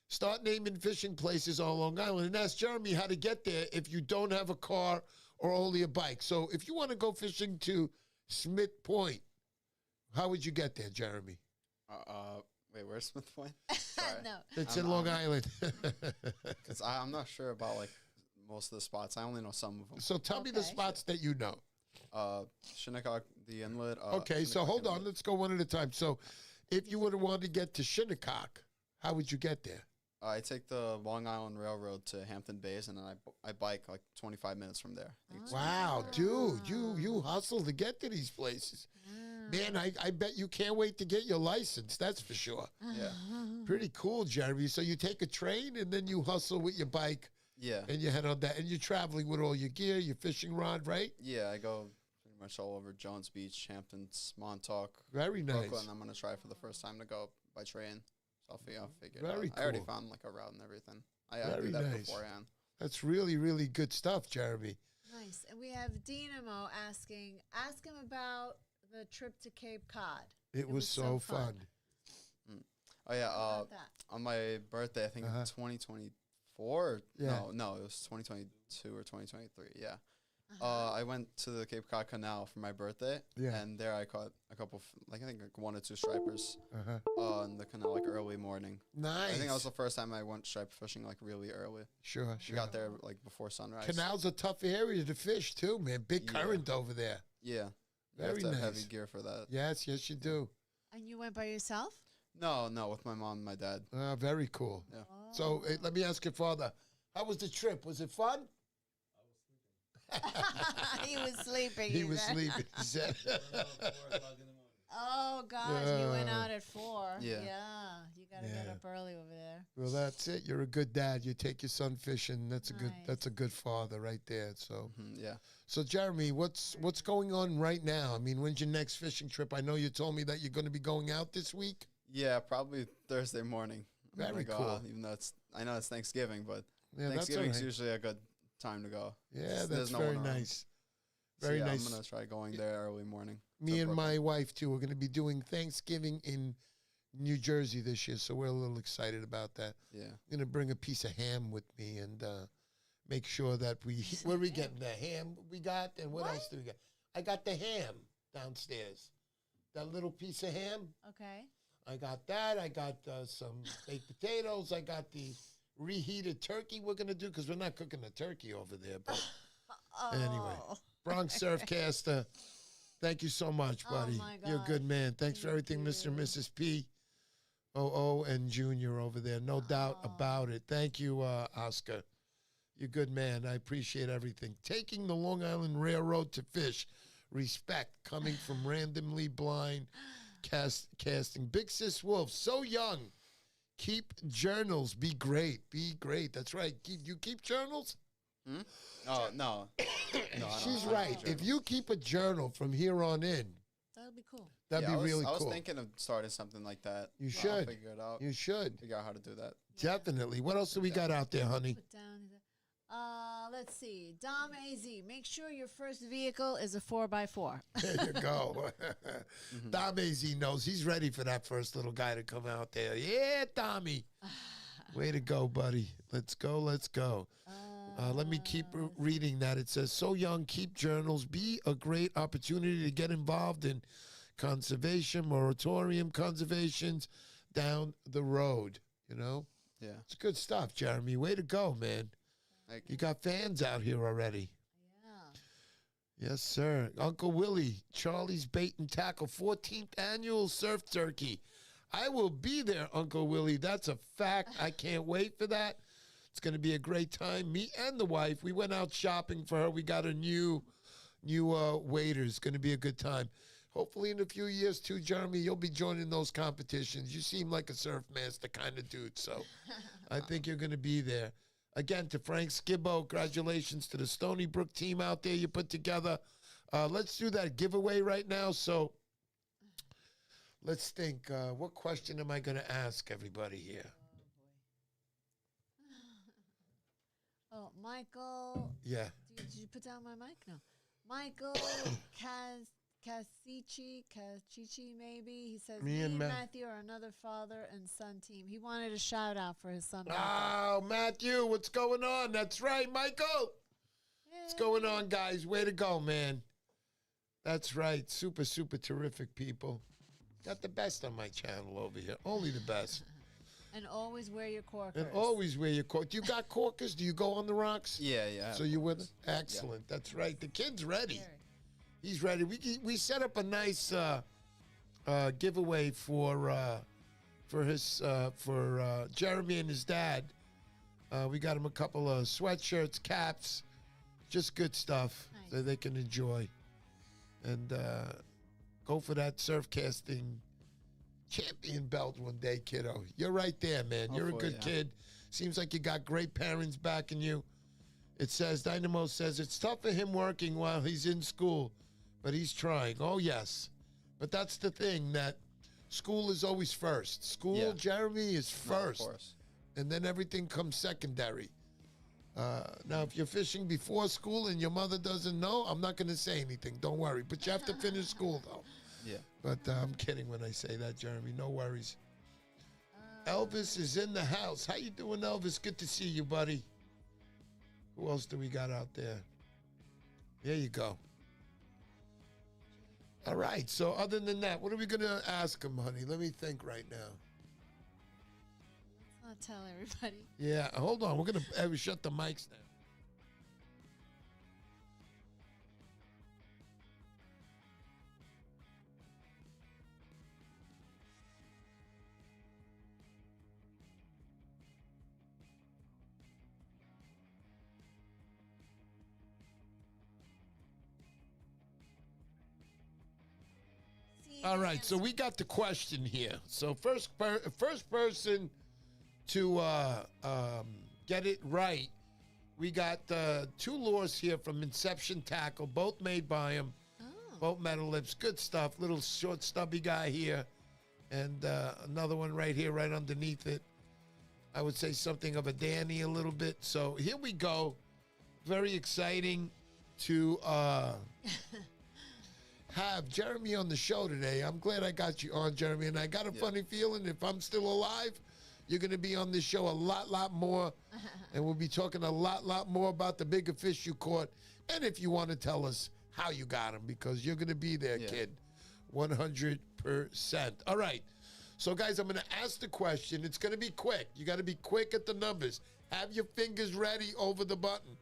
Speaker 1: start naming fishing places on Long Island and ask Jeremy how to get there if you don't have a car or only a bike. So if you want to go fishing to Smith Point, how would you get there, Jeremy?
Speaker 3: Wait, where's Smith Point? Sorry.
Speaker 2: No.
Speaker 1: It's in Long Island.
Speaker 3: Because I'm not sure about like most of the spots. I only know some of them.
Speaker 1: So tell me the
Speaker 2: Okay.
Speaker 1: spots that you know.
Speaker 3: Shinnecock, the inlet.
Speaker 1: Okay, so
Speaker 3: Shinnecock
Speaker 1: hold on.
Speaker 3: Inlet.
Speaker 1: Let's go one at a time. So if you would have wanted to get to Shinnecock, how would you get there?
Speaker 3: I take the Long Island Railroad to Hampton Bays, and then I bike like 25 minutes from there. It's-
Speaker 1: Wow, dude, you hustle to get to these places. Man, I bet you can't wait to get your license. That's for sure.
Speaker 3: Yeah.
Speaker 1: Pretty cool, Jeremy. So you take a train and then you hustle with your bike
Speaker 3: Yeah.
Speaker 1: and you head on that. And you're traveling with all your gear, your fishing rod, right?
Speaker 3: Yeah, I go pretty much all over Jones Beach, Hamptons, Montauk,
Speaker 1: Very nice.
Speaker 3: Brooklyn. I'm going to try for the first time to go by train. So I'll figure it
Speaker 1: Very
Speaker 3: out. I already
Speaker 1: cool.
Speaker 3: found like a route and everything. I
Speaker 1: Very
Speaker 3: did that
Speaker 1: nice.
Speaker 3: beforehand.
Speaker 1: That's really, really good stuff, Jeremy.
Speaker 2: Nice. And we have Dynamo ask him about the trip to Cape Cod.
Speaker 1: It was so fun.
Speaker 3: Oh, yeah.
Speaker 2: About that.
Speaker 3: On my birthday, I think
Speaker 1: Uh-huh.
Speaker 3: 2024.
Speaker 1: Yeah.
Speaker 3: No, it was 2022 or 2023. Yeah. I went to the Cape Cod Canal for my birthday.
Speaker 1: Yeah.
Speaker 3: And there I caught a couple, I think like 1 or 2 stripers in the canal, like early morning.
Speaker 1: Nice.
Speaker 3: I think that was the first time I went striper fishing, like really early.
Speaker 1: Sure.
Speaker 3: We got there like before sunrise.
Speaker 1: Canal's a tough area to fish, too, man. Big
Speaker 3: Yeah.
Speaker 1: current over there.
Speaker 3: Yeah. You
Speaker 1: Very
Speaker 3: have to have
Speaker 1: nice.
Speaker 3: heavy gear for that.
Speaker 1: Yes, you do.
Speaker 2: And you went by yourself?
Speaker 3: No, with my mom and my dad.
Speaker 1: Very cool.
Speaker 3: Yeah.
Speaker 1: So let me ask your father, how was the trip? Was it fun?
Speaker 2: He was sleeping.
Speaker 1: He was
Speaker 2: said.
Speaker 1: sleeping. He said.
Speaker 2: Oh, gosh. You went out at 4.
Speaker 3: Yeah.
Speaker 2: You got to get
Speaker 1: Yeah.
Speaker 2: up early over there.
Speaker 1: Well, that's it. You're a good dad. You take your son fishing. That's a good.
Speaker 2: Nice.
Speaker 1: That's a good father right there. So,
Speaker 3: Yeah.
Speaker 1: so Jeremy, what's going on right now? I mean, when's your next fishing trip? I know you told me that you're going to be going out this week.
Speaker 3: Yeah, probably Thursday morning. I'm gonna
Speaker 1: Very
Speaker 3: go
Speaker 1: cool.
Speaker 3: out, even though I know it's Thanksgiving, but
Speaker 1: Yeah, that's all
Speaker 3: Thanksgiving's
Speaker 1: right.
Speaker 3: usually a good time to go.
Speaker 1: Yeah,
Speaker 3: There's
Speaker 1: that's
Speaker 3: no
Speaker 1: very
Speaker 3: one around.
Speaker 1: nice.
Speaker 3: So
Speaker 1: Very
Speaker 3: yeah,
Speaker 1: nice.
Speaker 3: I'm gonna try going there early morning.
Speaker 1: Me
Speaker 3: to
Speaker 1: and
Speaker 3: Brooklyn.
Speaker 1: my wife too. We're going to be doing Thanksgiving in New Jersey this year, so we're a little excited about that.
Speaker 3: Yeah.
Speaker 1: I'm going to bring a piece of ham with me and make sure that where are we getting the ham we got, and what else do we got? I got the ham downstairs. That little piece of ham.
Speaker 2: Okay.
Speaker 1: I got that. I got some baked potatoes. I got the reheated turkey we're going to do because we're not cooking the turkey over there. But anyway, Bronx Surfcaster, thank you so much, buddy.
Speaker 2: my
Speaker 1: You're a good
Speaker 2: gosh.
Speaker 1: man. Thanks for
Speaker 2: Thank
Speaker 1: everything, Mr. and
Speaker 2: you.
Speaker 1: Mrs. P. OO and Junior over there. No doubt about it. Thank you, Oscar. You're a good man. I appreciate everything. Taking the Long Island Railroad to fish. Respect coming from randomly blind casting. Big Sis Wolf, so young. Keep journals. Be great. Be great. That's right. You keep journals?
Speaker 3: Oh, no. No,
Speaker 1: She's right. If you keep a journal from here on in,
Speaker 2: That would be cool.
Speaker 1: that'd be really
Speaker 3: I was
Speaker 1: cool.
Speaker 3: thinking of starting something like that.
Speaker 1: You
Speaker 3: I'll
Speaker 1: should.
Speaker 3: figure it out.
Speaker 1: You should.
Speaker 3: Figure out how to do that.
Speaker 1: Definitely. What else do we got out there, honey?
Speaker 2: Put down. Let's see. Dom AZ, make sure your first vehicle is a 4x4.
Speaker 1: There you go. Dom AZ knows he's ready for that first little guy to come out there. Yeah, Tommy. Way to go, buddy. Let's go. Let's go. Let me keep reading that. It says, so young, keep journals. Be a great opportunity to get involved in conservation, moratorium conservations down the road. You know?
Speaker 3: Yeah.
Speaker 1: It's good stuff, Jeremy. Way to go, man. You got fans out here already.
Speaker 2: Yeah.
Speaker 1: Yes, sir. Uncle Willie, Charlie's Bait and Tackle, 14th Annual Surf Turkey. I will be there, Uncle Willie. That's a fact. I can't wait for that. It's going to be a great time. Me and the wife, we went out shopping for her. We got a new waiters. It's going to be a good time. Hopefully in a few years, too, Jeremy, you'll be joining those competitions. You seem like a surf master kind of dude, so I think you're going to be there. Again, to Frank Skibbo, congratulations to the Stony Brook team out there you put together. Let's do that giveaway right now. So let's think. What question am I going to ask everybody here?
Speaker 2: Oh, Michael.
Speaker 1: Yeah.
Speaker 2: Did you put down my mic? No. Michael Cacici, maybe. He says, me and Matthew are another father and son team. He wanted a shout out for his son.
Speaker 1: Oh, Matthew, what's going on? That's right, Michael. What's going on, guys? Way to go, man. That's right. Super, super terrific people. Got the best on my channel over here. Only the best.
Speaker 2: And always wear your corkers.
Speaker 1: And always wear your cork. Do you got corkers? Do you go on the rocks?
Speaker 3: Yeah, yeah.
Speaker 1: So you with? Excellent. Yeah. That's right. The kid's ready. He's ready. We set up a nice giveaway for Jeremy and his dad. We got him a couple of sweatshirts, caps, just good stuff that they can enjoy. And go for that surf casting champion belt one day, kiddo. You're right there, man. You're a good kid. Seems like you got great parents backing you. It says, Dynamo says, it's tough for him working while he's in school, but he's trying. Oh, yes. But that's the thing, that school is always first. School, Jeremy, is first.
Speaker 3: Of course.
Speaker 1: And then everything comes secondary. Now, if you're fishing before school and your mother doesn't know, I'm not going to say anything. Don't worry. But you have to finish school, though.
Speaker 3: Yeah.
Speaker 1: But I'm kidding when I say that, Jeremy. No worries. Elvis is in the house. How you doing, Elvis? Good to see you, buddy. Who else do we got out there? There you go. All right. So other than that, what are we going to ask him, honey? Let me think right now.
Speaker 2: Let's not tell everybody.
Speaker 1: Yeah. Hold on. We're going to shut the mics down. All right, so we got the question here. So first person to get it right, we got two lures here from Inception Tackle, both made by him, both metal lips, good stuff. Little short stubby guy here, and another one right here, right underneath it. I would say something of a Danny a little bit. So here we go. Very exciting to have Jeremy on the show today. I'm glad I got you on, Jeremy, and I got a funny feeling if I'm still alive, you're going to be on this show a lot more, and we'll be talking a lot more about the bigger fish you caught, and if you want to tell us how you got them, because you're going to be there, kid, 100%. All right, So, guys, I'm going to ask the question. It's going to be quick. You got to be quick at the numbers. Have your fingers ready over the button.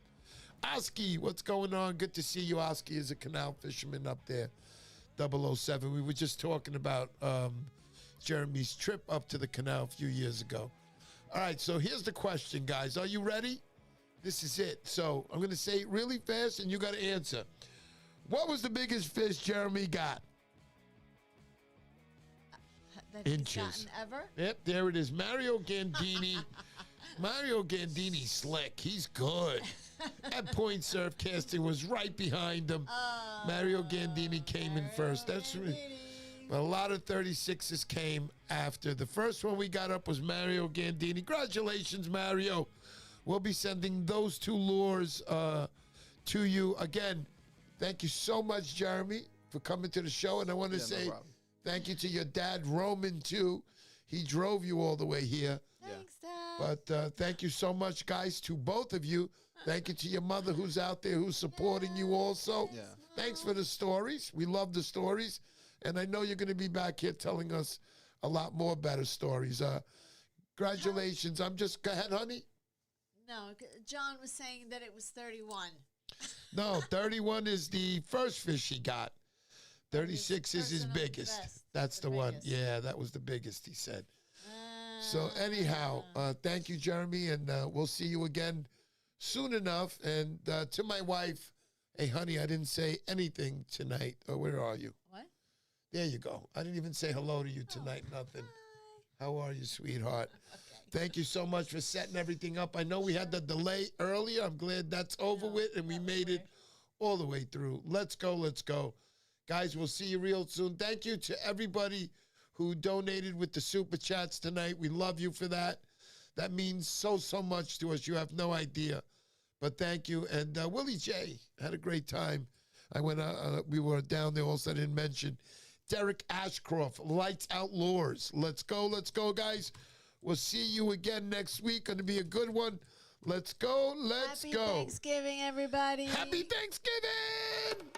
Speaker 1: Oski, what's going on? Good to see you. Oski is a canal fisherman up there, 007. We were just talking about Jeremy's trip up to the canal a few years ago. All right, so here's the question, guys. Are you ready? This is it. So I'm going to say it really fast, and you got to answer. What was the biggest fish Jeremy got?
Speaker 2: That he's
Speaker 1: Inches.
Speaker 2: gotten ever?
Speaker 1: Yep, there it is. Mario Gandini. Mario Gandini's slick. He's good. At Point Surfcasting was right behind him. Mario Gandini came in first. That's right. But a lot of 36s came after. The first one we got up was Mario Gandini. Congratulations, Mario. We'll be sending those 2 lures to you. Again, thank you so much, Jeremy, for coming to the show. And I want to say thank you to your dad, Roman, too. He drove you all the way here.
Speaker 2: Thanks, Dad.
Speaker 1: But thank you so much, guys, to both of you. Thank you to your mother who's out there who's supporting you also.
Speaker 3: Yeah.
Speaker 1: Thanks for the stories. We love the stories. And I know you're going to be back here telling us a lot more better stories. Congratulations. Go ahead, honey.
Speaker 2: No, John was saying that it was 31.
Speaker 1: No, 31 is the first fish he got. 36 is his biggest. That's the one.
Speaker 2: biggest.
Speaker 1: Yeah, that was the biggest, he said. So anyhow, thank you, Jeremy, and we'll see you again soon enough. And to my wife, hey, honey, I didn't say anything tonight. Oh, where are you?
Speaker 2: What?
Speaker 1: There you go. I didn't even say hello to you tonight, nothing. How are you, sweetheart? Thank you so much for setting everything up. I know we had the delay earlier. I'm glad that's over with, and we made it all the way through. Let's go, let's go. Guys, we'll see you real soon. Thank you to everybody who donated with the Super Chats tonight. We love you for that. That means so, so much to us. You have no idea. But thank you. And Willie J had a great time. We were down there also. I didn't mention Derek Ashcroft, Lights Out Lures. Let's go, guys. We'll see you again next week. Going to be a good one. Let's go, let's go.
Speaker 2: Happy Thanksgiving, everybody.
Speaker 1: Happy Thanksgiving!